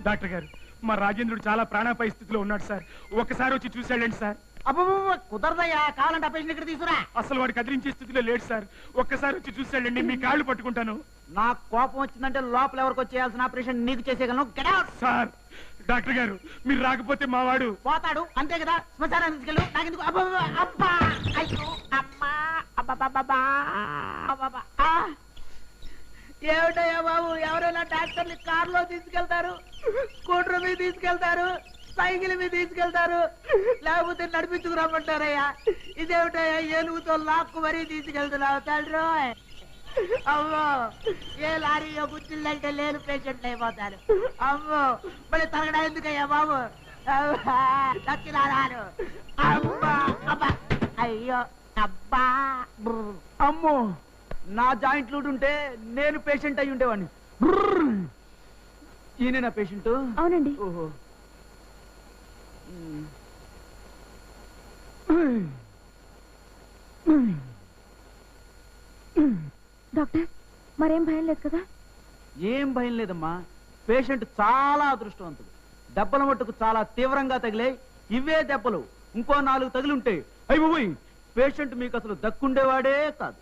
Doctor గారు మా రాజేంద్రుడు చాలా ప్రాణాపాయ స్థితిలో ఉన్నాడు సార్. ఒక్కసారి వచ్చి చూసాడండి సార్. కుదరదయ్యా, కావాలంటే పేషెంట్ ఇక్కడ తీసుకురా. అసలు వాడు కదిలించే స్థితిలో లేడు సార్. ఒక్కసారి వచ్చి చూసాడండి, మీ కాళ్ళు పట్టుకుంటాను. నాకు కోపం వచ్చిందంటే లోపల ఎవరికి వచ్చేయాల్సిన ఆపరేషన్ నీకు చేసేయగలను. Get out. సార్ డాక్టర్ గారు మీరు రాకపోతే మా వాడు పోతాడు, అంతే కదా. శ్మశానానికి తీసుకెళ్ళు. నాకెందుకు? అబ్బా, అయ్యో, అమ్మా, అబ్బా, ఏమిటయ్యా బాబు, ఎవరైనా డాక్టర్ని కారులో తీసుకెళ్తారు, స్కూటర్ మీద తీసుకెళ్తారు, సైకిల్ మీద తీసుకెళ్తారు, లేకపోతే నడిపించుకురమ్మంటారయ్యా. ఇదేమిటయ్యా, ఏనుగుతో లాక్కు మరీ తీసుకెళ్తున్నావు తండ్రి. అమ్మో, ఏ లారీలో గుర్తిందంటే లేని పేషెంట్ అయిపోతారు. అమ్మో, మళ్ళీ తరగడా ఎందుకయ్యా బాబు? నచ్చినారు. అమ్మా, అబ్బా, అయ్యో, అబ్బా. అమ్మో, నా జాయింట్లు ఉంటే నేను పేషెంట్ అయి ఉండేవాడిని. ఈయన నా పేషెంట్? అవునండి. ఓహో. డాక్టర్ మరేం భయం లేదు కదా? ఏం భయం లేదమ్మా. పేషెంట్ చాలా అదృష్టవంతుడు. దెబ్బల మట్టుకు చాలా తీవ్రంగా తగిలే. ఇవే దెబ్బలు ఇంకో 4 తగిలి ఉంటే అయ్యి పేషెంట్ మీకు అసలు దక్కుండేవాడే కాదు.